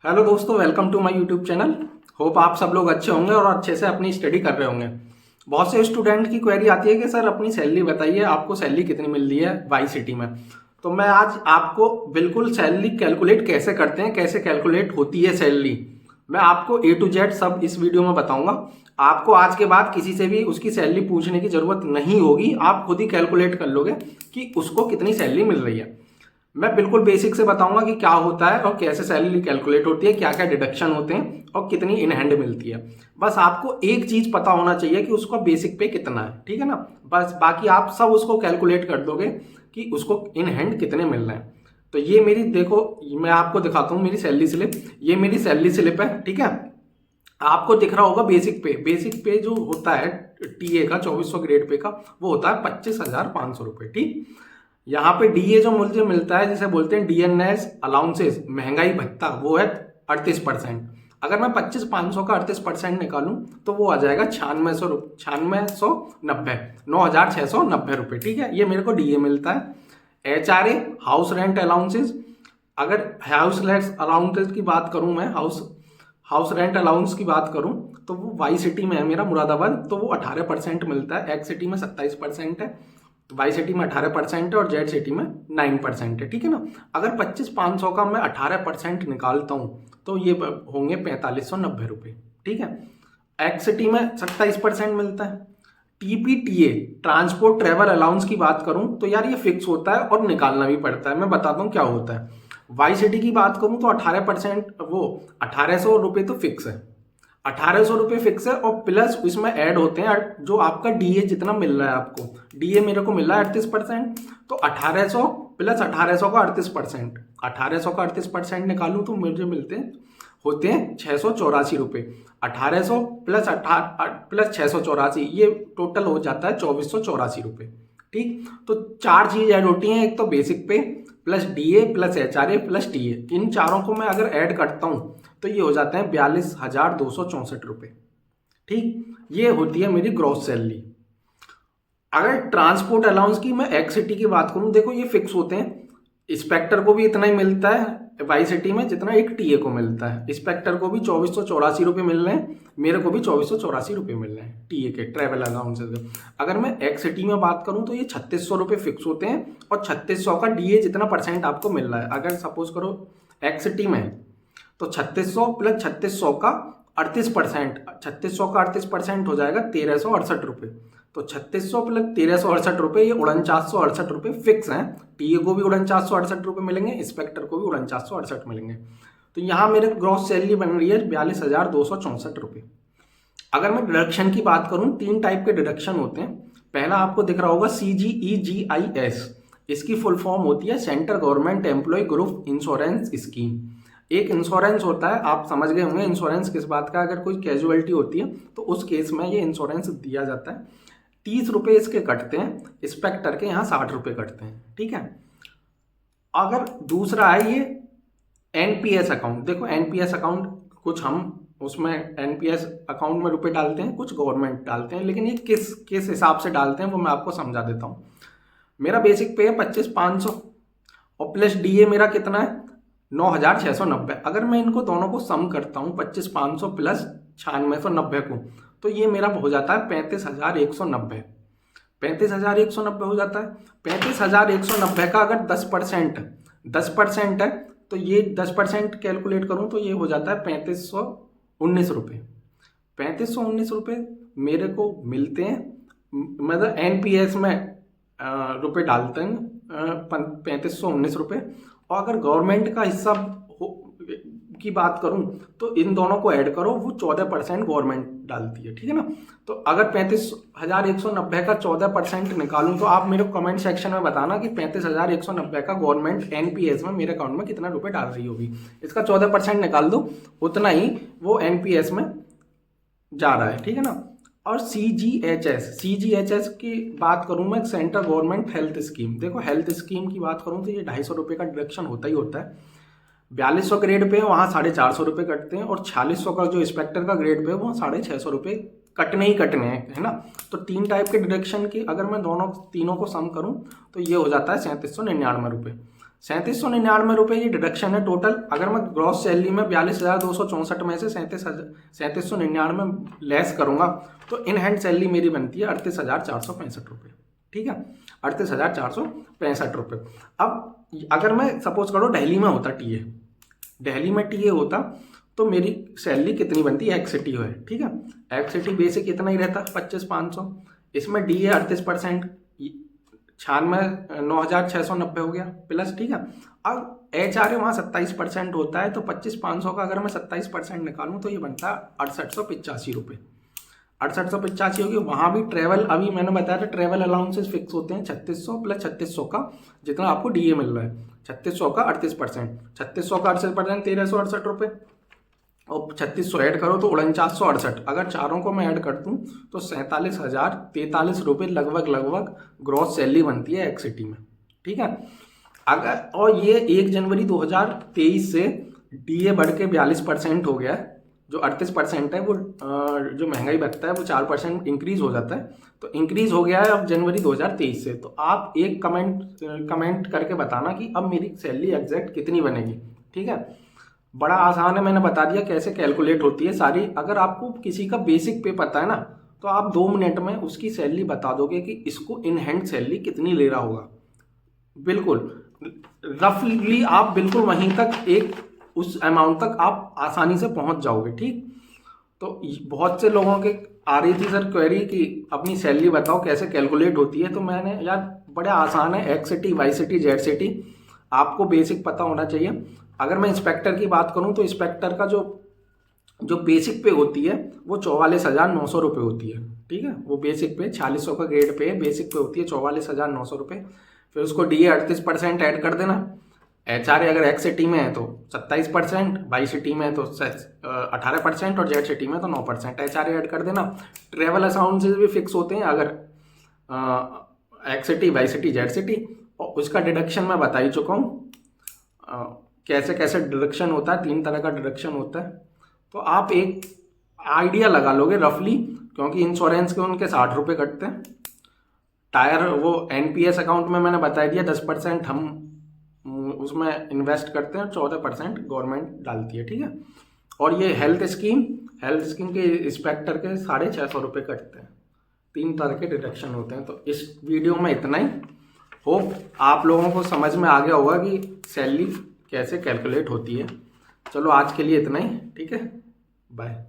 Hello दोस्तों, welcome to my YouTube channel. Hope आप सब लोग अच्छे होंगे और अच्छे से अपनी स्टडी कर रहे होंगे। बहुत से स्टूडेंट की क्वेरी आती है कि सर अपनी सैलरी बताइए, आपको सैलरी कितनी मिल रही है वाई सिटी में। तो मैं आज आपको बिल्कुल सैलरी कैलकुलेट कैसे करते हैं, कैसे कैलकुलेट होती है सैलरी, मैं आपको ए टू जेड सब इस वीडियो में बताऊंगा। आपको आज के बाद किसी से भी उसकी सैलरी पूछने की जरूरत नहीं होगी, आप खुद ही कैलकुलेट कर लोगे कि उसको कितनी सैलरी मिल रही है। मैं बिल्कुल बेसिक से बताऊंगा कि क्या होता है और कैसे सैलरी कैलकुलेट होती है, क्या क्या डिडक्शन होते हैं और कितनी इन हैंड मिलती है। बस आपको एक चीज पता होना चाहिए कि उसका बेसिक पे कितना है, ठीक है ना। बस बाकी आप सब उसको कैलकुलेट कर दोगे कि उसको इन हैंड कितने मिल रहे हैं। तो ये मेरी देखो, मैं आपको दिखाता हूँ मेरी सैलरी स्लिप। ये मेरी सैलरी स्लिप है, ठीक है। आपको दिख रहा होगा बेसिक पे। बेसिक पे जो होता है टीए का 2400 ग्रेड पे का, वो होता है 25,500 रुपये, ठीक। यहाँ पे डीए जो मुझे मिलता है, जिसे बोलते हैं डीएनएस अलाउंसेस, महंगाई भत्ता, वो है 38%। अगर मैं 25,500 का 38% निकालूं तो वो आ जाएगा 9690, 9,690 रुपये, ठीक है। ये मेरे को डीए मिलता है। एचआरए, हाउस रेंट अलाउंसेस, अगर हाउस रेंट अलाउंसेस की बात करूं, मैं हाउस रेंट अलाउंस की बात करूं तो वो वाई सिटी में है मेरा, मुरादाबाद, तो वो 18% मिलता है। एक्स सिटी में 27% है, वाई सिटी में 18% है और जेड सिटी में 9% है, ठीक है ना। अगर 25,500 का मैं 18% निकालता हूं तो ये होंगे 4590 रुपये, ठीक है। एक्स सिटी में 27% मिलता है। टीपीटीए, ट्रांसपोर्ट ट्रेवल अलाउंस की बात करूं तो यार ये फिक्स होता है और निकालना भी पड़ता है। मैं बताता हूं क्या होता है। वाई सिटी की बात करूं तो 18%, वो 1800 रुपये तो फिक्स है। 1800 रुपये फिक्स है और प्लस इसमें ऐड होते हैं जो आपका डीए जितना मिल रहा है आपको। डीए मेरे को मिल रहा है 38%, तो 1800 प्लस 1800 का 38%, 1800 का 38% निकालूं तो मुझे होते हैं 684 रुपये। 1800 प्लस 684, ये टोटल हो जाता है 2484 रुपये, ठीक। तो चार चीज ऐड होती हैं, एक तो basic pay plus DA plus HRA plus TA. इन चारों को मैं अगर ऐड करता हूं तो ये हो जाते हैं 42,264 रुपये, ठीक। ये होती है मेरी ग्रॉस सैलरी। अगर ट्रांसपोर्ट अलाउंस की मैं एक्स सिटी की बात करूं, देखो ये फिक्स होते हैं। इंस्पेक्टर को भी इतना ही मिलता है वाई सिटी में जितना एक टीए को मिलता है। इंस्पेक्टर को भी 2484 रुपये मिल रहे हैं, मेरे को भी 2484 रुपये मिल रहे हैं टीए के ट्रेवल अलाउंसेस के। अगर मैं एक्स सिटी में बात करूं तो ये 3600 रुपये फिक्स होते हैं और 3600 का डीए जितना परसेंट आपको मिल रहा है। अगर सपोज करो एक्स सिटी में तो 3600 प्लस 3600 का 38%, 3600 का 38% हो जाएगा 1368 रुपये। तो 3600 प्लस 1368 रुपये, ये 4968 रुपये फिक्स हैं। टीए को भी 4968 रुपये मिलेंगे, इंस्पेक्टर को भी 4968 मिलेंगे। तो यहाँ मेरे ग्रॉस सैलरी बन रही है 42,264 रुपये। अगर मैं डिडक्शन की बात करूँ, 3 टाइप के डिडक्शन होते हैं। पहला आपको दिख रहा होगा CGEGIS, इसकी फुल फॉर्म होती है central government employ group insurance scheme. एक इंश्योरेंस होता है, आप समझ गए होंगे इंश्योरेंस किस बात का। अगर कोई कैजुअलिटी होती है तो उस केस में ये इंश्योरेंस दिया जाता है। 30 रुपये इसके कटते हैं, इंस्पेक्टर के यहाँ 60 रुपये कटते हैं, ठीक है। अगर दूसरा है ये एनपीएस अकाउंट। देखो एनपीएस अकाउंट, कुछ हम उसमें एनपीएस अकाउंट में रुपए डालते हैं, कुछ गवर्नमेंट डालते हैं, लेकिन ये किस किस हिसाब से डालते हैं वो मैं आपको समझा देता हूँ। मेरा बेसिक पे है 25,500 और प्लस डीए मेरा कितना है 9,690। अगर मैं इनको दोनों को सम करता हूँ 25,500 प्लस 9690 को, तो ये मेरा हो जाता है 35,190। 35,190 हो जाता है। 35,190 का अगर 10% है तो ये 10% कैलकुलेट करूं तो ये हो जाता है 3519 रुपये। 3519 रुपये मेरे को मिलते हैं, मतलब एनपीएस में रुपये डालते हैं 3519 रुपये। और अगर गवर्नमेंट का हिस्सा की बात करूं तो इन दोनों को ऐड करो, वो 14% गवर्नमेंट डालती है, ठीक है ना। तो अगर 35,190 का 14% निकालूं तो आप मेरे कमेंट सेक्शन में बताना कि 35,190 का गवर्नमेंट एनपीएस में मेरे अकाउंट में कितना रुपए डाल रही होगी। इसका 14% निकाल दो, उतना ही वो एनपीएस में जा रहा है, ठीक है ना। और सीजीएचएस की बात करूं मैं, सेंट्रल गवर्नमेंट हेल्थ स्कीम। देखो हेल्थ स्कीम की बात करूं तो ये 250 रुपये का डिडक्शन होता ही होता है। 4200 ग्रेड पे वहाँ 450 रुपये कटते हैं और 4600 का जो इंस्पेक्टर का ग्रेड पे है वहाँ 650 रुपये कटने ही कटने हैं, है ना। तो 3 टाइप के डिडक्शन की अगर मैं तीनों को सम करूँ तो ये हो जाता है 3799 रुपये। 3799 रुपये की डिडक्शन है टोटल। अगर मैं ग्रॉस सैलरी में 42,264 में से 3799 लेस करूंगा तो इन हैंड सैलरी मेरी बनती है 38,465 रुपये। ठीक है, 38,465 रुपये। अब अगर मैं सपोज करो दिल्ली में होता टीए, दिल्ली में टीए होता तो मेरी सैलरी कितनी बनती है, एक्स सिटी है। ठीक है, एक्स सिटी बेसिक इतना ही रहता 25,500, इसमें डी है 38%, 96,990 हो गया प्लस। ठीक है, अब एच आर ए वहाँ 27% होता है तो 25,500 का अगर मैं 27% निकालूं तो ये बनता है 6885 रुपये। 6885 होगी। वहाँ भी ट्रैवल, अभी मैंने बताया था ट्रैवल अलाउंसेस फिक्स होते हैं 3600 प्लस 3600 का जितना आपको डीए मिल रहा है, 3600 का 38%, 3600 का 38% 1368 रुपये, और 3600 ऐड करो तो 4968। अगर चारों को मैं ऐड कर दूँ तो 47,043 रुपये लगभग ग्रॉस सैलरी बनती है एक्स सिटी में। ठीक है, अगर और ये 1 जनवरी 2023 से डीए बढ़ के 42% हो गया है। जो 38% है वो जो महंगाई बढ़ता है वो 4% इंक्रीज हो जाता है, तो इंक्रीज हो गया है अब जनवरी 2023 से। तो आप एक कमेंट करके बताना कि अब मेरी सैलरी एग्जैक्ट कितनी बनेगी। ठीक है, बड़ा आसान है, मैंने बता दिया कैसे कैलकुलेट होती है सारी। अगर आपको किसी का बेसिक पे पता है ना तो आप 2 मिनट में उसकी सैलरी बता दोगे कि इसको इन हैंड सैलरी कितनी ले रहा होगा। बिल्कुल रफली आप बिल्कुल वहीं तक एक उस अमाउंट तक आप आसानी से पहुंच जाओगे। ठीक, तो बहुत से लोगों के आ रही थी सर क्वेरी कि अपनी सैलरी बताओ कैसे कैलकुलेट होती है, तो मैंने यार बड़ा आसान है, X city, Y city, Z city, आपको बेसिक पता होना चाहिए। अगर मैं इंस्पेक्टर की बात करूं तो इंस्पेक्टर का जो बेसिक पे होती है वो 44,900 रुपये होती है। ठीक है, वो बेसिक पे 4600 का ग्रेड पे बेसिक पे होती है 44,900 रुपये। फिर उसको डीए 38% ऐड कर देना। एच आर ए अगर एक्स सिटी में है तो 27%, वाई सिटी में है तो 18% और जेड सिटी में तो 9% एच आर ए ऐड कर देना। ट्रेवल अलाउंसेस भी फिक्स होते हैं अगर X city, Y city, Z city, और उसका डिडक्शन मैं बता ही चुका हूँ कैसे कैसे डिडक्शन होता है। 3 तरह का डिडक्शन होता है, तो आप एक आइडिया लगा लोगे रफली, क्योंकि इंश्योरेंस के उनके 60 रुपये कटते हैं। टायर वो एनपीएस अकाउंट में मैंने बता दिया 10% हम उसमें इन्वेस्ट करते हैं, 14% गवर्नमेंट डालती है। ठीक है, और ये हेल्थ स्कीम के इंस्पेक्टर के 650 रुपये कटते हैं। 3 तरह के डिडक्शन होते हैं। तो इस वीडियो में इतना ही। होप आप लोगों को समझ में आ गया होगा कि सैलरी कैसे कैलकुलेट होती है। चलो आज के लिए इतना ही। ठीक है, बाय।